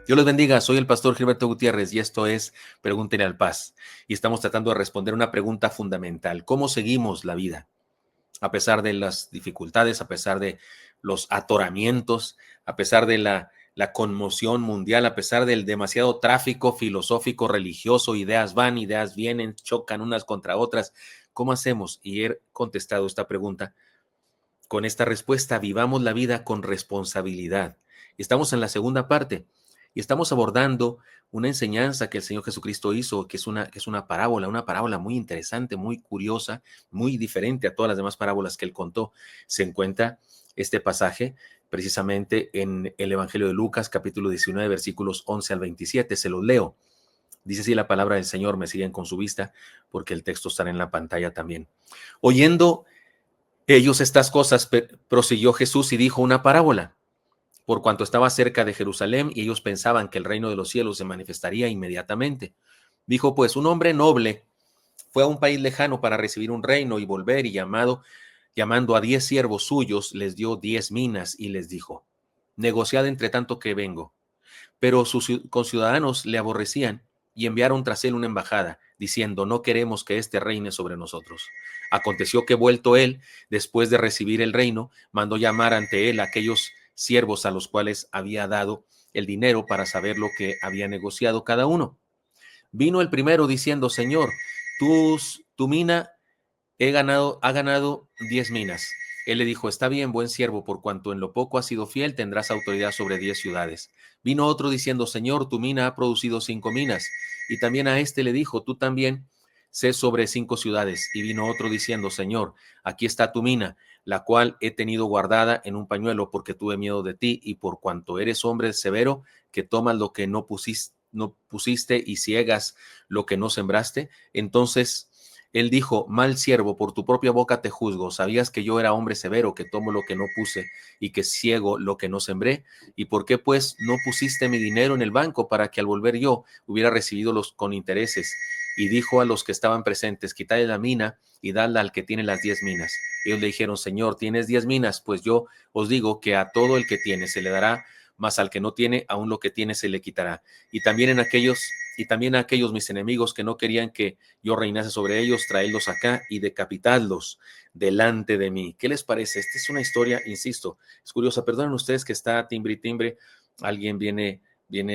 Dios los bendiga, soy el pastor Gilberto Gutiérrez y esto es Pregúntenle al Paz. Y estamos tratando de responder una pregunta fundamental. ¿Cómo seguimos la vida? A pesar de las dificultades, a pesar de los atoramientos, a pesar de la conmoción mundial, a pesar del demasiado tráfico filosófico, religioso, ideas van, ideas vienen, chocan unas contra otras. ¿Cómo hacemos? Y he contestado esta pregunta con esta respuesta: vivamos la vida con responsabilidad. Estamos en la segunda parte. Y estamos abordando una enseñanza que el Señor Jesucristo hizo, que es una parábola muy interesante, muy curiosa, muy diferente a todas las demás parábolas que él contó. Se encuentra este pasaje precisamente en el Evangelio de Lucas, capítulo 19, versículos 11 al 27. Se los leo. Dice así la palabra del Señor, me siguen con su vista, porque el texto estará en la pantalla también. Oyendo ellos estas cosas, prosiguió Jesús y dijo una parábola, por cuanto estaba cerca de Jerusalén y ellos pensaban que el reino de los cielos se manifestaría inmediatamente. Dijo pues: un hombre noble fue a un país lejano para recibir un reino y volver, y llamando a 10 siervos suyos, les dio 10 minas y les dijo: negociad entre tanto que vengo. Pero sus conciudadanos le aborrecían y enviaron tras él una embajada, diciendo: no queremos que éste reine sobre nosotros. Aconteció que, vuelto él, después de recibir el reino, mandó llamar ante él a aquellos siervos a los cuales había dado el dinero para saber lo que había negociado cada uno. Vino el primero diciendo: Señor, tu mina ha ganado 10 minas. Él le dijo: está bien, buen siervo, por cuanto en lo poco has sido fiel, tendrás autoridad sobre 10 ciudades. Vino otro diciendo: Señor, tu mina ha producido 5 minas. Y también a este le dijo: tú también sé sobre 5 ciudades. Y vino otro diciendo: Señor, aquí está tu mina, la cual he tenido guardada en un pañuelo, porque tuve miedo de ti, y por cuanto eres hombre severo, que tomas lo que no pusiste y ciegas lo que no sembraste. Entonces él dijo: mal siervo, por tu propia boca te juzgo. ¿Sabías que yo era hombre severo, que tomo lo que no puse y que ciego lo que no sembré? ¿Y por qué pues no pusiste mi dinero en el banco, para que al volver yo hubiera recibido los con intereses? Y dijo a los que estaban presentes: quitadle la mina y dadla al que tiene las 10 minas. Ellos le dijeron: Señor, ¿tienes 10 minas? Pues yo os digo que a todo el que tiene se le dará, mas al que no tiene, aún lo que tiene se le quitará. Y también a aquellos mis enemigos que no querían que yo reinase sobre ellos, traedlos acá y decapitadlos delante de mí. ¿Qué les parece? Esta es una historia, insisto, es curiosa. Perdonen ustedes que está timbre y timbre. Alguien viene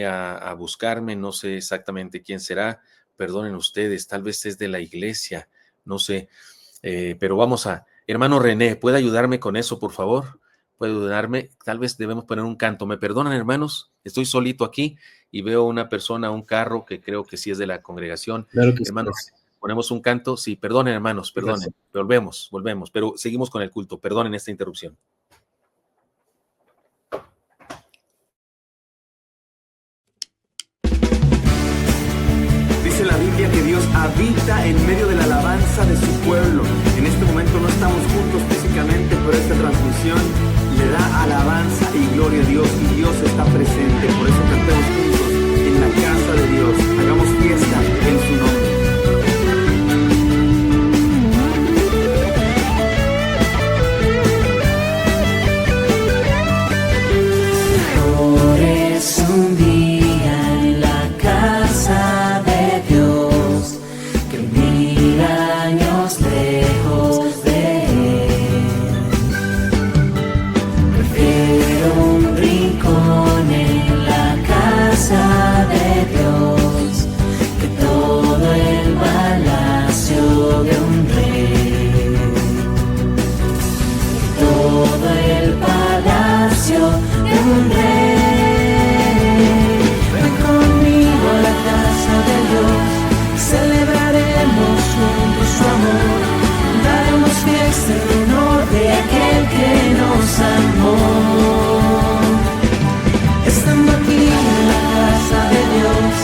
a buscarme, no sé exactamente quién será. Perdonen ustedes, tal vez es de la iglesia, no sé. Pero vamos a... Hermano René, ¿puede ayudarme con eso, por favor? ¿Puede ayudarme? Tal vez debemos poner un canto. ¿Me perdonan, hermanos? Estoy solito aquí y veo una persona, un carro, que creo que sí es de la congregación. Claro que Hermanos, sí. ponemos un canto. Sí, perdonen, hermanos, perdonen. Volvemos, pero seguimos con el culto. Perdonen esta interrupción. Dice la Biblia que Dios habita en medio de la alabanza de su pueblo. En este momento no estamos juntos físicamente, pero esta transmisión le da alabanza y gloria a Dios, y Dios está presente. Por eso cantemos juntos en la casa de Dios. Hagamos fiesta en su nombre. Es un día en la casa de Dios, que 1000 años lejos de Él. Prefiero un rincón en la casa de Dios que todo el palacio de un rey. Todo el palacio de un rey. Celebraremos juntos su amor, daremos fiesta en honor de aquel que nos amó. Estando aquí en la casa de Dios,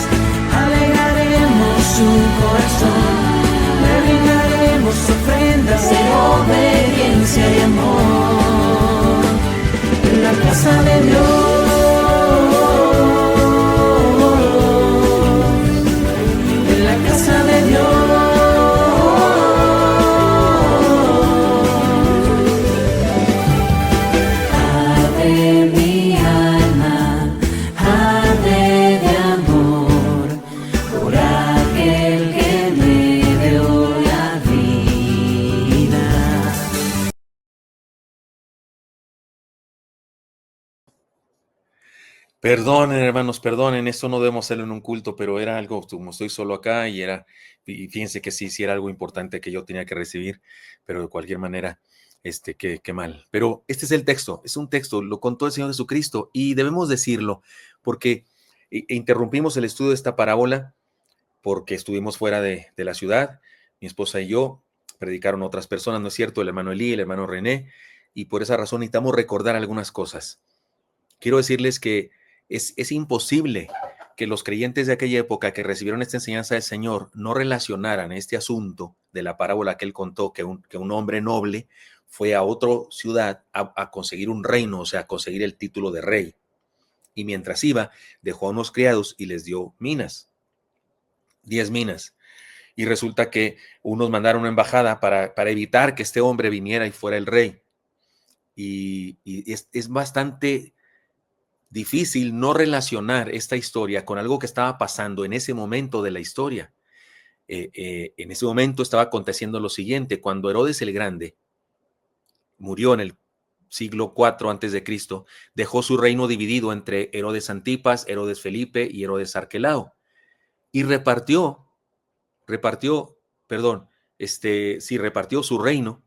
alegraremos su corazón, le brindaremos ofrendas de obediencia y amor. En la casa de Dios. Ave mi alma, ave Perdonen, hermanos, perdonen, esto no debemos hacerlo en un culto, pero era algo, como estoy solo acá y fíjense que sí era algo importante que yo tenía que recibir, pero de cualquier manera, qué mal. Pero este es el texto, es un texto, lo contó el Señor Jesucristo y debemos decirlo porque interrumpimos el estudio de esta parábola porque estuvimos fuera de la ciudad, mi esposa y yo, predicaron otras personas, ¿no es cierto? El hermano Elí, el hermano René, y por esa razón necesitamos recordar algunas cosas. Quiero decirles que es imposible que los creyentes de aquella época que recibieron esta enseñanza del Señor no relacionaran este asunto de la parábola que él contó, que un hombre noble fue a otra ciudad a conseguir un reino, o sea, a conseguir el título de rey. Y mientras iba, dejó a unos criados y les dio minas, 10 minas. Y resulta que unos mandaron una embajada para evitar que este hombre viniera y fuera el rey. Y es bastante difícil no relacionar esta historia con algo que estaba pasando en ese momento de la historia. En ese momento estaba aconteciendo lo siguiente: cuando Herodes el Grande murió en el siglo IV antes de Cristo, dejó su reino dividido entre Herodes Antipas, Herodes Felipe y Herodes Arquelao, y repartió su reino.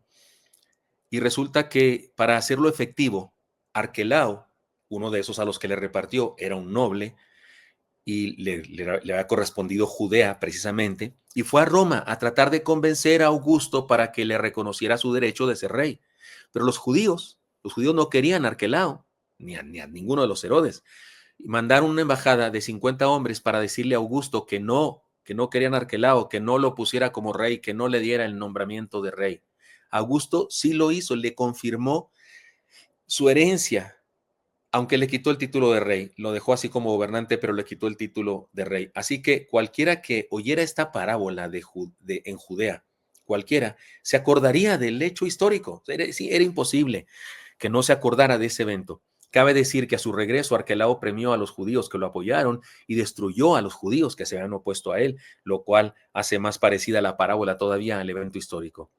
Y resulta que para hacerlo efectivo, Arquelao, uno de esos a los que le repartió, era un noble y le había correspondido Judea precisamente, y fue a Roma a tratar de convencer a Augusto para que le reconociera su derecho de ser rey. Pero los judíos no querían a Arquelao, ni a ninguno de los Herodes. Y mandaron una embajada de 50 hombres para decirle a Augusto que no querían a Arquelao, que no lo pusiera como rey, que no le diera el nombramiento de rey. Augusto sí lo hizo, le confirmó su herencia, aunque le quitó el título de rey, lo dejó así como gobernante, pero le quitó el título de rey. Así que cualquiera que oyera esta parábola en Judea, cualquiera, se acordaría del hecho histórico. Era imposible que no se acordara de ese evento. Cabe decir que a su regreso, Arquelao premió a los judíos que lo apoyaron y destruyó a los judíos que se habían opuesto a él, lo cual hace más parecida la parábola todavía al evento histórico.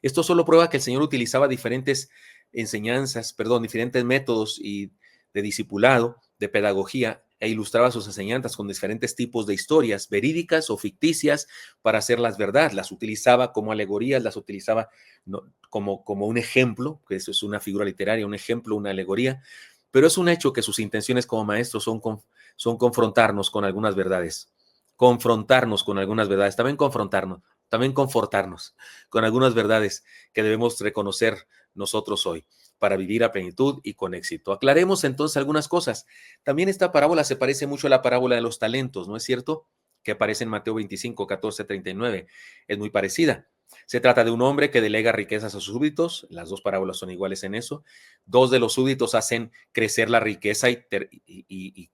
Esto solo prueba que el Señor utilizaba diferentes diferentes métodos de discipulado, de pedagogía, e ilustraba sus enseñanzas con diferentes tipos de historias verídicas o ficticias para hacerlas verdad. Las utilizaba como alegorías, las utilizaba como un ejemplo, que eso es una figura literaria, un ejemplo, una alegoría, pero es un hecho que sus intenciones como maestro son confrontarnos con algunas verdades, también confrontarnos, también confortarnos con algunas verdades que debemos reconocer nosotros hoy para vivir a plenitud y con éxito. Aclaremos entonces algunas cosas. También esta parábola se parece mucho a la parábola de los talentos, ¿no es cierto? Que aparece en Mateo 25, 14, 39. Es muy parecida. Se trata de un hombre que delega riquezas a sus súbditos. Las dos parábolas son iguales en eso. Dos de los súbditos hacen crecer la riqueza y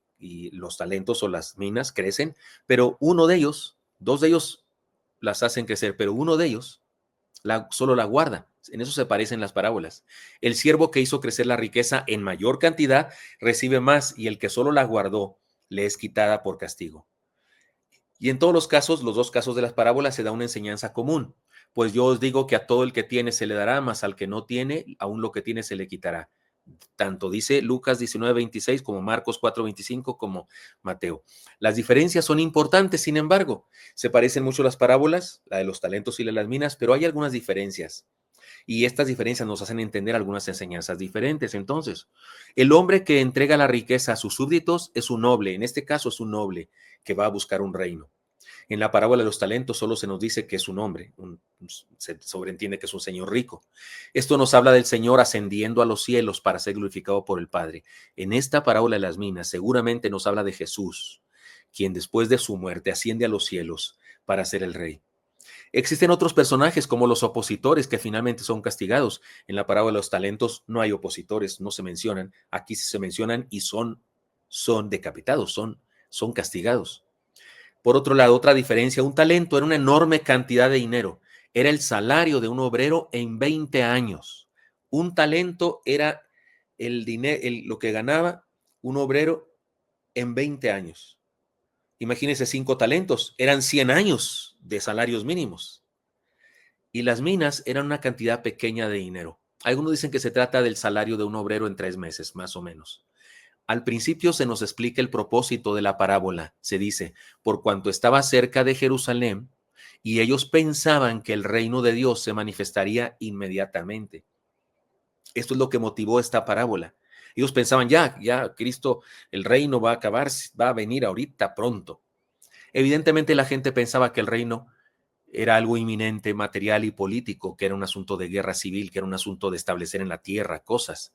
los talentos o las minas crecen, pero dos de ellos las hacen crecer, pero uno de ellos solo la guarda. En eso se parecen las parábolas. El siervo que hizo crecer la riqueza en mayor cantidad recibe más, y el que solo la guardó le es quitada por castigo. Y en todos los casos, los dos casos de las parábolas, se da una enseñanza común. Pues yo os digo que a todo el que tiene se le dará, mas al que no tiene, aún lo que tiene se le quitará. Tanto dice Lucas 19:26 como Marcos 4:25 como Mateo. Las diferencias son importantes, sin embargo. Se parecen mucho las parábolas, la de los talentos y la de las minas, pero hay algunas diferencias. Y estas diferencias nos hacen entender algunas enseñanzas diferentes. Entonces, el hombre que entrega la riqueza a sus súbditos es un noble. En este caso es un noble que va a buscar un reino. En la parábola de los talentos solo se nos dice que es un hombre, se sobreentiende que es un señor rico. Esto nos habla del Señor ascendiendo a los cielos para ser glorificado por el Padre. En esta parábola de las minas seguramente nos habla de Jesús, quien después de su muerte asciende a los cielos para ser el Rey. Existen otros personajes como los opositores que finalmente son castigados. En la parábola de los talentos no hay opositores, no se mencionan. Aquí sí se mencionan y son decapitados, son castigados. Por otro lado, otra diferencia: un talento era una enorme cantidad de dinero. Era el salario de un obrero en 20 años. Un talento era el dinero, lo que ganaba un obrero en 20 años. Imagínense 5 talentos, eran 100 años de salarios mínimos. Y las minas eran una cantidad pequeña de dinero. Algunos dicen que se trata del salario de un obrero en 3 meses, más o menos. Al principio se nos explica el propósito de la parábola. Se dice, por cuanto estaba cerca de Jerusalén y ellos pensaban que el reino de Dios se manifestaría inmediatamente. Esto es lo que motivó esta parábola. Ellos pensaban, ya Cristo, el reino va a acabar, va a venir ahorita pronto. Evidentemente la gente pensaba que el reino era algo inminente, material y político, que era un asunto de guerra civil, que era un asunto de establecer en la tierra cosas.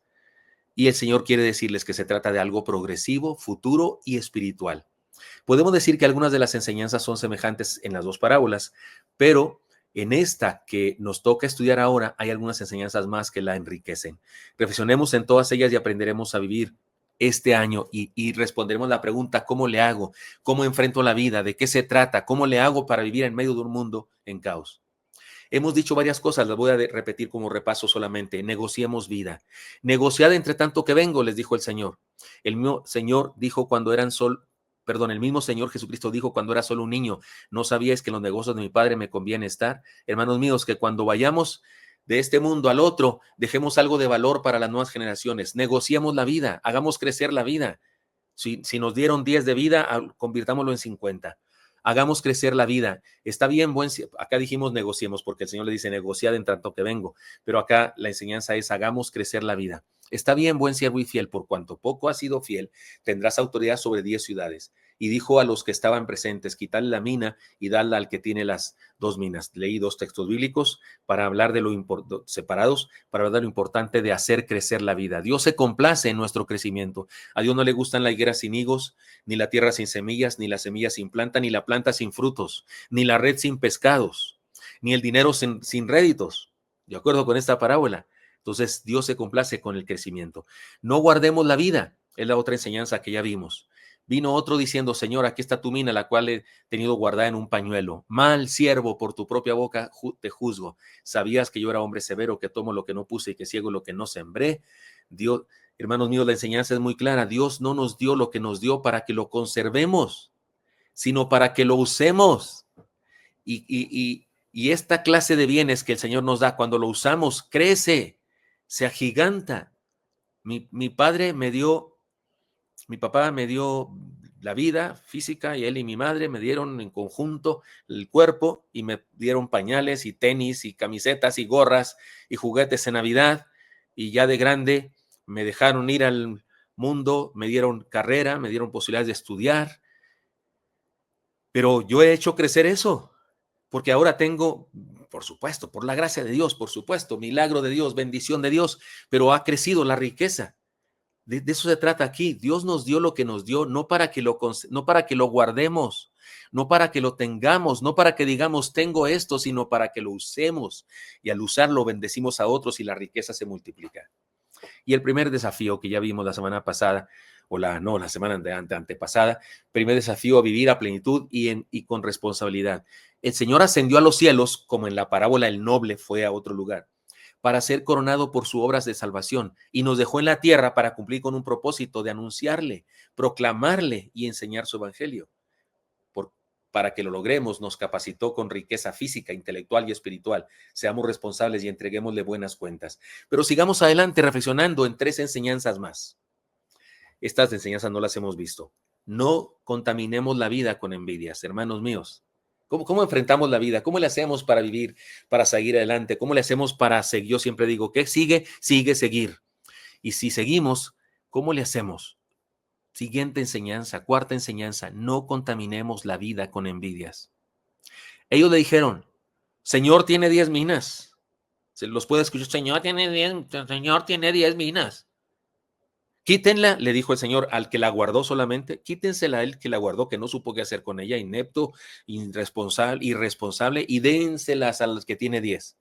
Y el Señor quiere decirles que se trata de algo progresivo, futuro y espiritual. Podemos decir que algunas de las enseñanzas son semejantes en las dos parábolas, pero en esta que nos toca estudiar ahora hay algunas enseñanzas más que la enriquecen. Reflexionemos en todas ellas y aprenderemos a vivir este año y responderemos la pregunta, ¿cómo le hago? ¿Cómo enfrento la vida? ¿De qué se trata? ¿Cómo le hago para vivir en medio de un mundo en caos? Hemos dicho varias cosas, las voy a repetir como repaso solamente. Negociemos vida. Negociad entre tanto que vengo, les dijo el Señor. El mismo Señor dijo cuando eran el mismo Señor Jesucristo dijo cuando era solo un niño, ¿no sabíais que en los negocios de mi Padre me conviene estar? Hermanos míos, que cuando vayamos de este mundo al otro, dejemos algo de valor para las nuevas generaciones. Negociemos la vida, hagamos crecer la vida. Si nos dieron 10 de vida, convirtámoslo en 50. Hagamos crecer la vida. Está bien, acá dijimos negociemos, porque el Señor le dice negociad en tanto que vengo, pero acá la enseñanza es hagamos crecer la vida. Está bien, buen siervo y fiel, por cuanto poco has sido fiel, tendrás autoridad sobre 10 ciudades. Y dijo a los que estaban presentes, quitadle la mina y dadla al que tiene las 2 minas. Leí 2 textos bíblicos para hablar de separados, para hablar de lo importante de hacer crecer la vida. Dios se complace en nuestro crecimiento. A Dios no le gustan la higuera sin higos, ni la tierra sin semillas, ni la semilla sin planta, ni la planta sin frutos, ni la red sin pescados, ni el dinero sin réditos. De acuerdo con esta parábola. Entonces, Dios se complace con el crecimiento. No guardemos la vida, es la otra enseñanza que ya vimos. Vino otro diciendo, Señor, aquí está tu mina, la cual he tenido guardada en un pañuelo. Mal siervo, por tu propia boca te juzgo. Sabías que yo era hombre severo, que tomo lo que no puse y que ciego lo que no sembré. Dios, hermanos míos, la enseñanza es muy clara. Dios no nos dio lo que nos dio para que lo conservemos, sino para que lo usemos. Y esta clase de bienes que el Señor nos da, cuando lo usamos, crece, se agiganta. Mi papá me dio la vida física y él y mi madre me dieron en conjunto el cuerpo y me dieron pañales y tenis y camisetas y gorras y juguetes en Navidad, y ya de grande me dejaron ir al mundo, me dieron carrera, me dieron posibilidades de estudiar, pero yo he hecho crecer eso, porque ahora tengo, por supuesto, por la gracia de Dios, por supuesto, milagro de Dios, bendición de Dios, pero ha crecido la riqueza. De eso se trata aquí. Dios nos dio lo que nos dio, no para que lo guardemos, no para que lo tengamos, no para que digamos tengo esto, sino para que lo usemos. Y al usarlo bendecimos a otros y la riqueza se multiplica. Y el primer desafío que ya vimos la semana pasada, la semana antepasada, primer desafío a vivir a plenitud y con responsabilidad. El Señor ascendió a los cielos, como en la parábola el noble fue a otro lugar, para ser coronado por sus obras de salvación, y nos dejó en la tierra para cumplir con un propósito de anunciarle, proclamarle y enseñar su evangelio. Para que lo logremos, nos capacitó con riqueza física, intelectual y espiritual. Seamos responsables y entreguémosle buenas cuentas. Pero sigamos adelante reflexionando en 3 enseñanzas más. Estas enseñanzas no las hemos visto. No contaminemos la vida con envidias, hermanos míos. ¿Cómo enfrentamos la vida? ¿Cómo le hacemos para vivir, para seguir adelante? ¿Cómo le hacemos para seguir? Yo siempre digo, ¿qué sigue? Sigue seguir. Y si seguimos, ¿cómo le hacemos? Siguiente enseñanza, 4ª enseñanza, no contaminemos la vida con envidias. Ellos le dijeron, Señor tiene 10 minas. Se los puede escuchar, Señor tiene 10 minas. Quítenla, le dijo el Señor al que la guardó solamente, quítensela a él que la guardó, que no supo qué hacer con ella, inepto, irresponsable, y dénselas a los que tiene 10.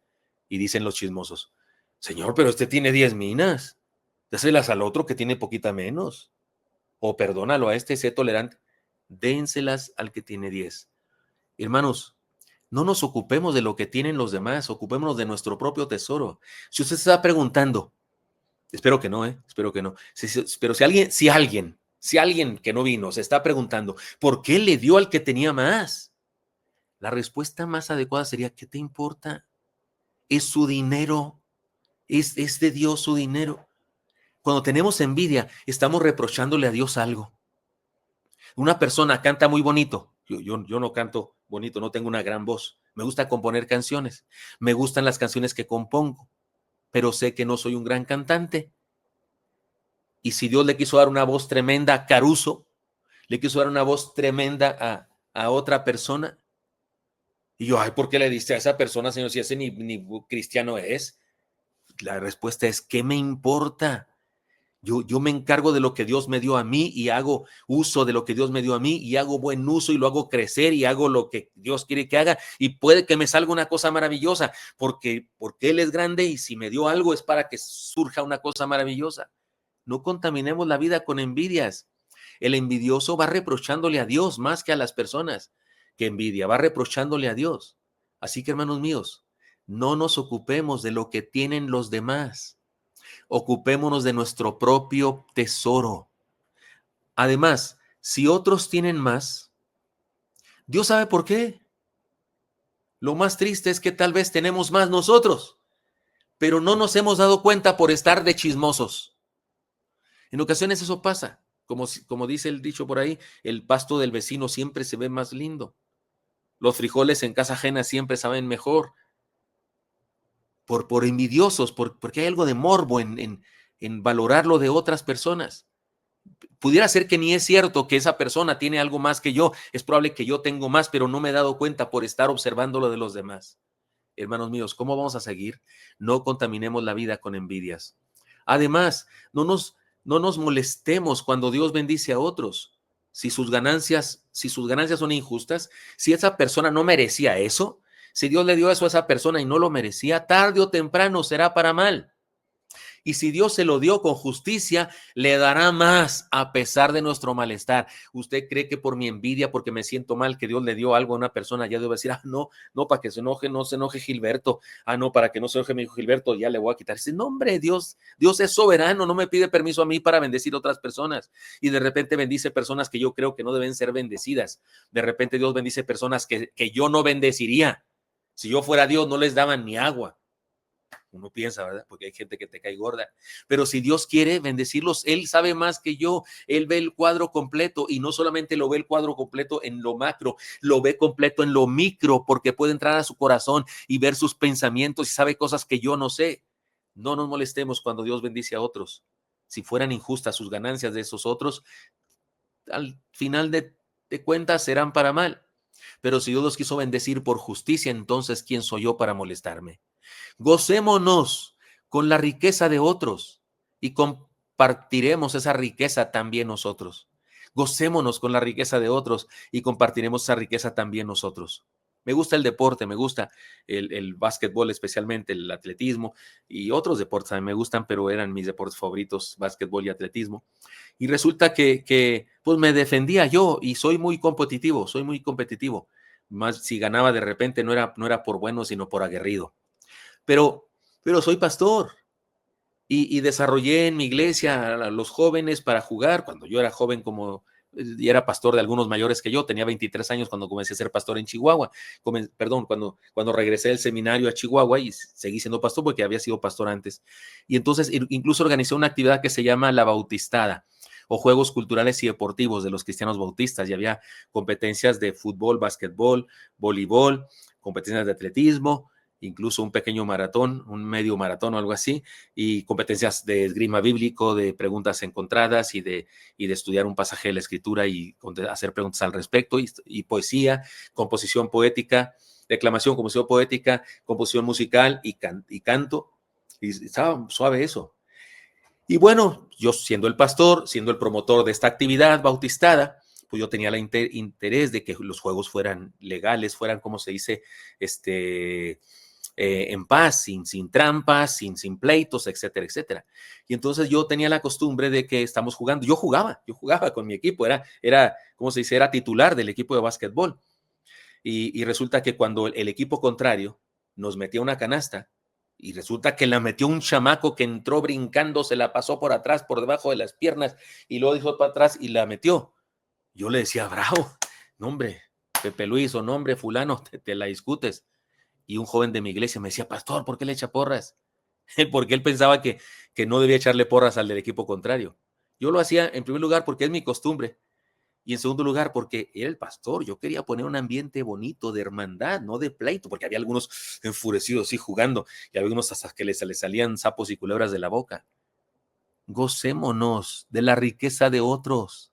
Y dicen los chismosos, Señor, pero este tiene 10 minas, déselas al otro que tiene poquita menos, o perdónalo a este, sé tolerante, dénselas al que tiene 10. Hermanos, no nos ocupemos de lo que tienen los demás, ocupémonos de nuestro propio tesoro. Si usted se está preguntando, espero que no, espero que no. Pero si alguien que no vino se está preguntando, ¿por qué le dio al que tenía más? La respuesta más adecuada sería, ¿qué te importa? Es su dinero, es de Dios su dinero. Cuando tenemos envidia, estamos reprochándole a Dios algo. Una persona canta muy bonito. Yo no canto bonito, no tengo una gran voz. Me gusta componer canciones. Me gustan las canciones que compongo, pero sé que no soy un gran cantante. Y si Dios le quiso dar una voz tremenda a Caruso, le quiso dar una voz tremenda a otra persona, y yo, ay, ¿por qué le diste a esa persona, Señor, si ese ni cristiano es? La respuesta es, ¿qué me importa? Yo me encargo de lo que Dios me dio a mí y hago uso de lo que Dios me dio a mí y hago buen uso y lo hago crecer y hago lo que Dios quiere que haga, y puede que me salga una cosa maravillosa porque Él es grande, y si me dio algo es para que surja una cosa maravillosa. No contaminemos la vida con envidias. El envidioso va reprochándole a Dios más que a las personas que envidia, va reprochándole a Dios. Así que, hermanos míos, no nos ocupemos de lo que tienen los demás. Ocupémonos de nuestro propio tesoro. Además, si otros tienen más, Dios sabe por qué. Lo más triste es que tal vez tenemos más nosotros, pero no nos hemos dado cuenta por estar de chismosos. En ocasiones eso pasa. Como dice el dicho por ahí, el pasto del vecino siempre se ve más lindo. Los frijoles en casa ajena siempre saben mejor. Por envidiosos, porque hay algo de morbo en valorar lo de otras personas. Pudiera ser que ni es cierto que esa persona tiene algo más que yo. Es probable que yo tengo más, pero no me he dado cuenta por estar observando lo de los demás. Hermanos míos, ¿cómo vamos a seguir? No contaminemos la vida con envidias. Además, no nos molestemos cuando Dios bendice a otros. Si sus ganancias son injustas, si esa persona no merecía eso, si Dios le dio eso a esa persona y no lo merecía, tarde o temprano será para mal. Y si Dios se lo dio con justicia, le dará más a pesar de nuestro malestar. ¿Usted cree que por mi envidia, porque me siento mal, que Dios le dio algo a una persona, ya debo decir, no, para que se enoje, no se enoje Gilberto, no, para que no se enoje mi hijo Gilberto, ya le voy a quitar? Dice, no, hombre, Dios es soberano, no me pide permiso a mí para bendecir a otras personas. Y de repente bendice personas que yo creo que no deben ser bendecidas. De repente Dios bendice personas que yo no bendeciría. Si yo fuera Dios, no les daban ni agua. Uno piensa, ¿verdad? Porque hay gente que te cae gorda. Pero si Dios quiere bendecirlos, Él sabe más que yo. Él ve el cuadro completo, y no solamente lo ve el cuadro completo en lo macro, lo ve completo en lo micro, porque puede entrar a su corazón y ver sus pensamientos y sabe cosas que yo no sé. No nos molestemos cuando Dios bendice a otros. Si fueran injustas sus ganancias de esos otros, al final de cuentas serán para mal. Pero si Dios los quiso bendecir por justicia, entonces ¿quién soy yo para molestarme? Gocémonos con la riqueza de otros y compartiremos esa riqueza también nosotros. Gocémonos con la riqueza de otros y compartiremos esa riqueza también nosotros. Me gusta el deporte, me gusta el básquetbol, especialmente el atletismo, y otros deportes también me gustan, pero eran mis deportes favoritos, básquetbol y atletismo. Y resulta que pues me defendía yo, y soy muy competitivo. Más si ganaba de repente no era por bueno, sino por aguerrido. Pero soy pastor y desarrollé en mi iglesia a los jóvenes para jugar. Cuando yo era joven, y era pastor de algunos mayores que yo, tenía 23 años cuando comencé a ser pastor en Chihuahua. Cuando regresé del seminario a Chihuahua, y seguí siendo pastor porque había sido pastor antes. Y entonces incluso organizé una actividad que se llama La Bautistada, o Juegos Culturales y Deportivos de los Cristianos Bautistas, y había competencias de fútbol, básquetbol, voleibol, competencias de atletismo, incluso un pequeño maratón, un medio maratón o algo así, y competencias de esgrima bíblico, de preguntas encontradas y de estudiar un pasaje de la Escritura y hacer preguntas al respecto, y poesía, composición poética, declamación, composición poética, composición musical y canto, y estaba suave eso. Y bueno, yo siendo el pastor, siendo el promotor de esta actividad bautistada, pues yo tenía el interés de que los juegos fueran legales, fueran, como se dice, en paz, sin trampas, sin pleitos, etcétera, etcétera. Y entonces yo tenía la costumbre de que estamos jugando. Yo jugaba con mi equipo, era ¿cómo se dice? Era titular del equipo de básquetbol. Y resulta que cuando el equipo contrario nos metía una canasta, y resulta que la metió un chamaco que entró brincando, se la pasó por atrás, por debajo de las piernas, y luego dijo para atrás y la metió. Yo le decía, bravo, no hombre, Pepe Luis, o no hombre, fulano, te la discutes. Y un joven de mi iglesia me decía, pastor, ¿por qué le echa porras? porque él pensaba que no debía echarle porras al del equipo contrario. Yo lo hacía en primer lugar porque es mi costumbre y en segundo lugar porque era el pastor. Yo quería poner un ambiente bonito de hermandad, no de pleito, porque había algunos enfurecidos sí jugando y había unos hasta que les salían sapos y culebras de la boca. Gocémonos de la riqueza de otros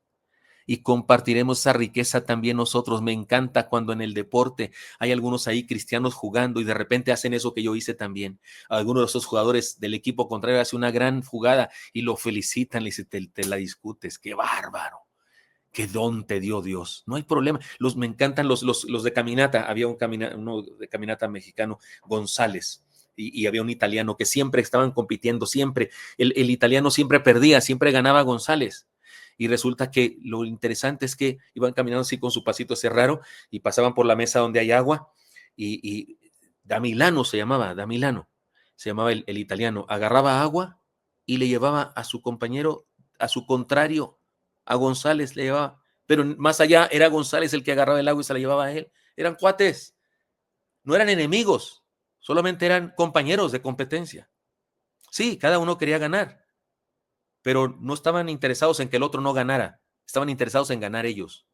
y compartiremos esa riqueza también nosotros. Me encanta cuando en el deporte hay algunos ahí cristianos jugando y de repente hacen eso que yo hice también. Algunos de esos jugadores del equipo contrario hace una gran jugada y lo felicitan, le dicen, te la discutes, qué bárbaro, qué don te dio Dios. No hay problema. Me encantan los de caminata. Había uno de caminata mexicano, González. Y había un italiano que siempre estaban compitiendo, siempre. El italiano siempre perdía, siempre ganaba González. Y resulta que lo interesante es que iban caminando así con su pasito ese raro y pasaban por la mesa donde hay agua y Damilano se llamaba el italiano, agarraba agua y le llevaba a su compañero, a su contrario, a González le llevaba, pero más allá era González el que agarraba el agua y se la llevaba a él. Eran cuates, no eran enemigos, solamente eran compañeros de competencia. Sí, cada uno quería ganar, pero no estaban interesados en que el otro no ganara, estaban interesados en ganar ellos.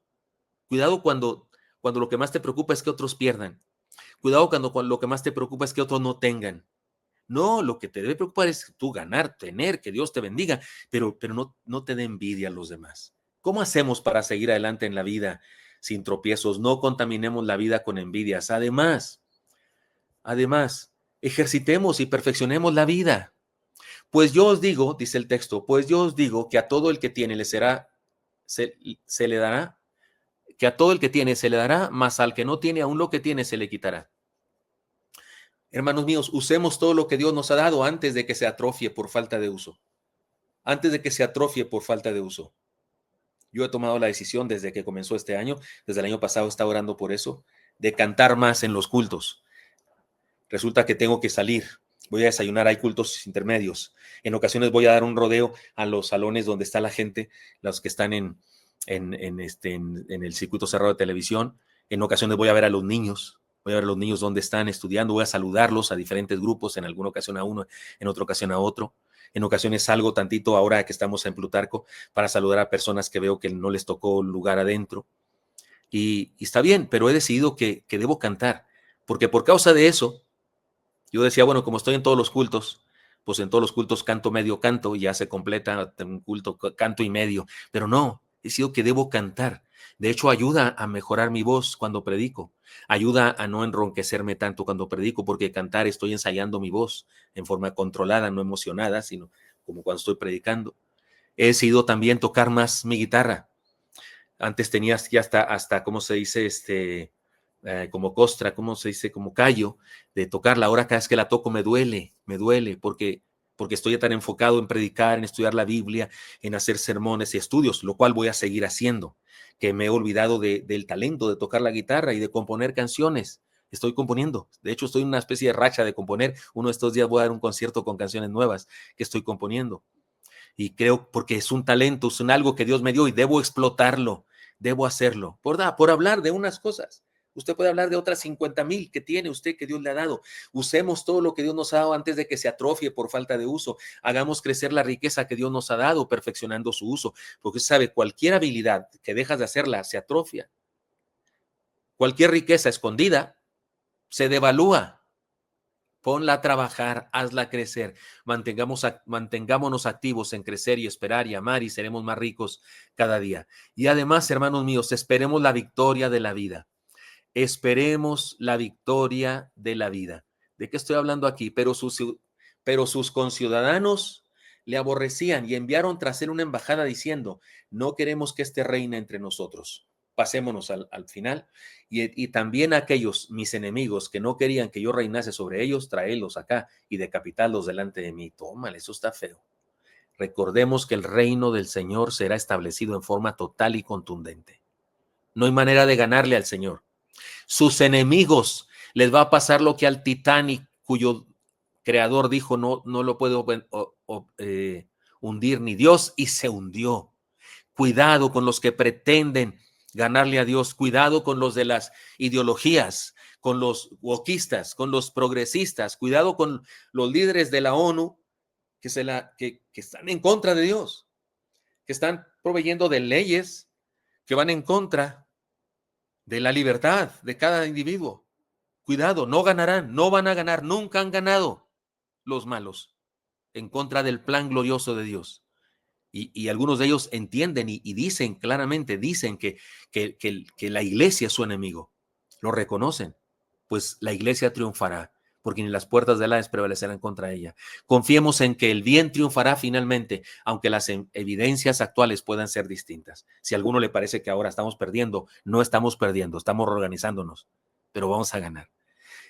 Cuidado cuando lo que más te preocupa es que otros pierdan. Cuidado cuando lo que más te preocupa es que otros no tengan. No, lo que te debe preocupar es tú ganar, tener, que Dios te bendiga, pero no te dé envidia a los demás. ¿Cómo hacemos para seguir adelante en la vida sin tropiezos? No contaminemos la vida con envidias. Además, ejercitemos y perfeccionemos la vida. Pues yo os digo, dice el texto, pues yo os digo que a todo el que tiene se le dará, que a todo el que tiene se le dará, mas al que no tiene, aún lo que tiene se le quitará. Hermanos míos, usemos todo lo que Dios nos ha dado antes de que se atrofie por falta de uso. Antes de que se atrofie por falta de uso. Yo he tomado la decisión desde que comenzó este año, desde el año pasado estaba orando por eso, de cantar más en los cultos. Resulta que tengo que salir, voy a desayunar, hay cultos intermedios. En ocasiones voy a dar un rodeo a los salones donde está la gente, los que están en el circuito cerrado de televisión. En ocasiones voy a ver a los niños. Voy a ver a los niños donde están estudiando, voy a saludarlos a diferentes grupos, en alguna ocasión a uno, en otra ocasión a otro. En ocasiones salgo tantito ahora que estamos en Plutarco para saludar a personas que veo que no les tocó lugar adentro. Y está bien, pero he decidido que debo cantar, porque por causa de eso, yo decía, bueno, como estoy en todos los cultos, pues en todos los cultos canto medio canto y ya se completa un culto canto y medio, pero no, he decidido que debo cantar. De hecho, ayuda a mejorar mi voz cuando predico. Ayuda a no enronquecerme tanto cuando predico, porque cantar estoy ensayando mi voz en forma controlada, no emocionada, sino como cuando estoy predicando. He decidido también tocar más mi guitarra. Antes tenías ya hasta ¿cómo se dice? Como costra, ¿cómo se dice? Como callo de tocarla. Ahora cada vez que la toco me duele, porque estoy tan enfocado en predicar, en estudiar la Biblia, en hacer sermones y estudios, lo cual voy a seguir haciendo, que me he olvidado del talento de tocar la guitarra y de componer canciones. Estoy componiendo, de hecho estoy en una especie de racha de componer. Uno de estos días voy a dar un concierto con canciones nuevas que estoy componiendo. Y creo porque es un talento, es algo que Dios me dio y debo explotarlo, debo hacerlo, por hablar de unas cosas. Usted puede hablar de otras 50,000 que tiene usted, que Dios le ha dado. Usemos todo lo que Dios nos ha dado antes de que se atrofie por falta de uso. Hagamos crecer la riqueza que Dios nos ha dado, perfeccionando su uso. Porque sabe, cualquier habilidad que dejas de hacerla se atrofia. Cualquier riqueza escondida se devalúa. Ponla a trabajar, hazla crecer. Mantengámonos activos en crecer y esperar y amar y seremos más ricos cada día. Y además, hermanos míos, esperemos la victoria de la vida. Esperemos la victoria de la vida. ¿De qué estoy hablando aquí? Pero sus conciudadanos le aborrecían y enviaron tras él una embajada diciendo, no queremos que este reine entre nosotros. Pasémonos al final. Y también aquellos, mis enemigos, que no querían que yo reinase sobre ellos, traélos acá y decapitarlos delante de mí. Tómale, eso está feo. Recordemos que el reino del Señor será establecido en forma total y contundente. No hay manera de ganarle al Señor. Sus enemigos les va a pasar lo que al Titanic, cuyo creador dijo no lo puedo hundir ni Dios, y se hundió. Cuidado con los que pretenden ganarle a Dios. Cuidado con los de las ideologías, con los wokistas, con los progresistas. Cuidado con los líderes de la ONU que están en contra de Dios, que están proveyendo de leyes que van en contra de la libertad de cada individuo. Cuidado, no ganarán, no van a ganar, nunca han ganado los malos en contra del plan glorioso de Dios. Y algunos de ellos entienden y dicen claramente, dicen que la iglesia es su enemigo. Lo reconocen. Pues la iglesia triunfará, porque ni las puertas del Hades prevalecerán contra ella. Confiemos en que el bien triunfará finalmente, aunque las evidencias actuales puedan ser distintas. Si a alguno le parece que ahora estamos perdiendo, no estamos perdiendo, estamos reorganizándonos, pero vamos a ganar.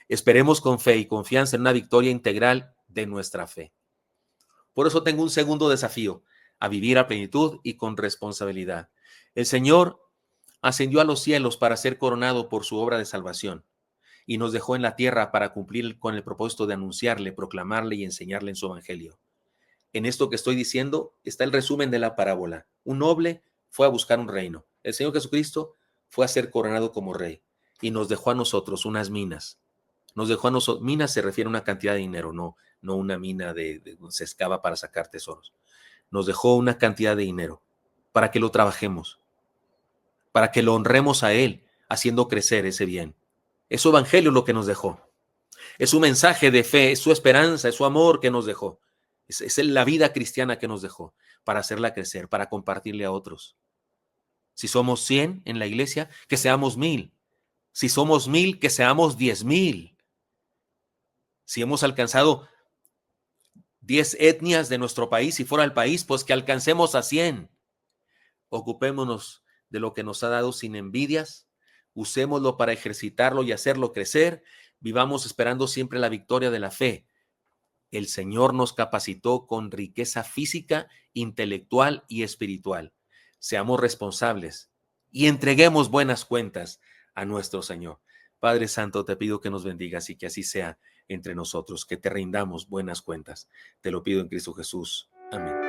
Esperemos con fe y confianza en una victoria integral de nuestra fe. Por eso tengo un segundo desafío: a vivir a plenitud y con responsabilidad. El Señor ascendió a los cielos para ser coronado por su obra de salvación y nos dejó en la tierra para cumplir con el propósito de anunciarle, proclamarle y enseñarle en su evangelio. En esto que estoy diciendo está el resumen de la parábola. Un noble fue a buscar un reino. El Señor Jesucristo fue a ser coronado como rey y nos dejó a nosotros unas minas. Nos dejó a nosotros, minas se refiere a una cantidad de dinero, no una mina de se excava para sacar tesoros. Nos dejó una cantidad de dinero para que lo trabajemos, para que lo honremos a Él, haciendo crecer ese bien. Es su evangelio lo que nos dejó. Es su mensaje de fe, es su esperanza, es su amor que nos dejó. Es la vida cristiana que nos dejó para hacerla crecer, para compartirle a otros. Si somos 100 en la iglesia, que seamos 1000. Si somos 1000, que seamos 10,000. Si hemos alcanzado 10 etnias de nuestro país, si fuera el país, pues que alcancemos a 100. Ocupémonos de lo que nos ha dado sin envidias, usémoslo para ejercitarlo y hacerlo crecer, vivamos esperando siempre la victoria de la fe. El Señor nos capacitó con riqueza física, intelectual y espiritual. Seamos responsables y entreguemos buenas cuentas a nuestro Señor. Padre Santo, te pido que nos bendigas y que así sea entre nosotros, que te rindamos buenas cuentas. Te lo pido en Cristo Jesús. Amén.